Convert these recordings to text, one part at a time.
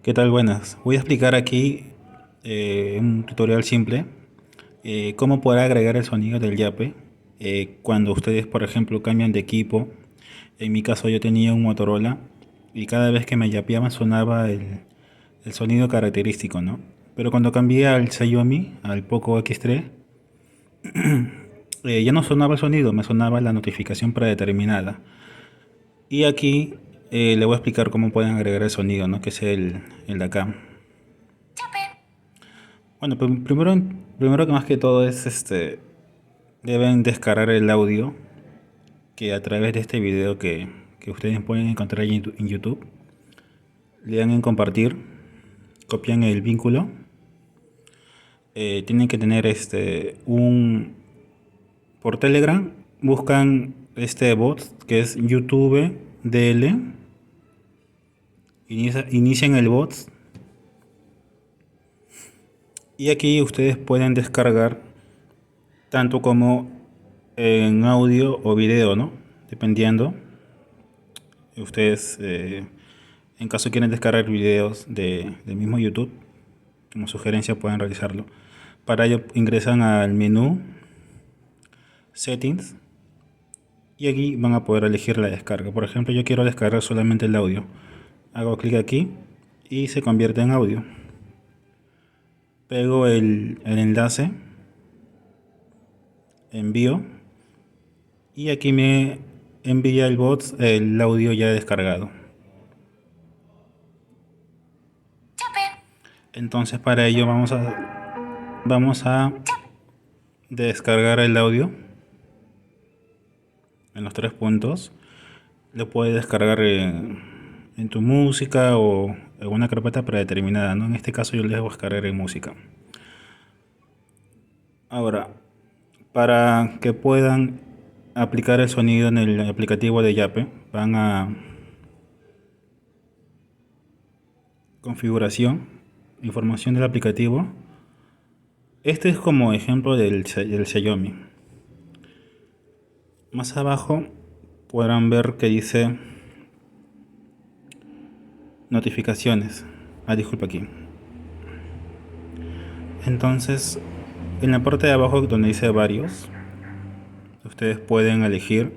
¿Qué tal? Buenas. Voy a explicar aquí un tutorial simple, cómo poder agregar el sonido del yape cuando ustedes, por ejemplo, cambian de equipo. En mi caso yo tenía un Motorola y cada vez que me yapeaban sonaba el sonido característico, ¿no? Pero cuando cambié al Xiaomi, al Poco X3, ya no sonaba el sonido, me sonaba la notificación predeterminada. Y aquí le voy a explicar cómo pueden agregar el sonido, ¿no? Que es el de acá. Bueno, primero que más que todo es deben descargar el audio que a través de este video que ustedes pueden encontrar en YouTube, le dan en compartir, copian el vínculo, tienen que tener por Telegram, buscan este bot que es YouTube DL, inician el bot y aquí ustedes pueden descargar tanto como en audio o video, ¿no? Dependiendo. Ustedes, en caso quieren descargar videos del mismo YouTube, como sugerencia pueden realizarlo. Para ello ingresan al menú Settings y aquí van a poder elegir la descarga. Por ejemplo, yo quiero descargar solamente el audio. Hago clic aquí y se convierte en audio. Pego el enlace, envío y aquí me envía el bot el audio ya descargado. Entonces para ello vamos a descargar el audio en los tres puntos. Lo puedes descargar en tu música o en una carpeta predeterminada, ¿no? En este caso yo les voy a descargar en música. Ahora, para que puedan aplicar el sonido en el aplicativo de Yape, van a configuración, información del aplicativo. Este es como ejemplo del Xiaomi. Más abajo podrán ver que dice notificaciones. Disculpa aquí. Entonces, en la parte de abajo donde dice varios, ustedes pueden elegir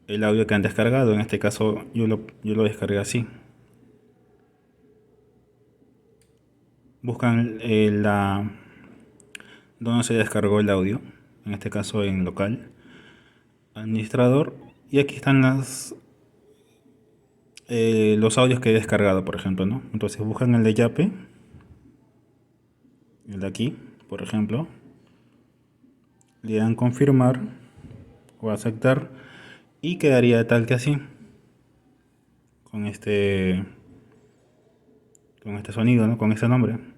el audio que han descargado. En este caso yo lo descargué así. Buscan donde se descargó el audio, en este caso en local, administrador, y aquí están los audios que he descargado, por ejemplo, ¿no? Entonces buscan el de Yape, el de aquí, por ejemplo, le dan confirmar o aceptar y quedaría tal que así, con este sonido, ¿no? Con este nombre.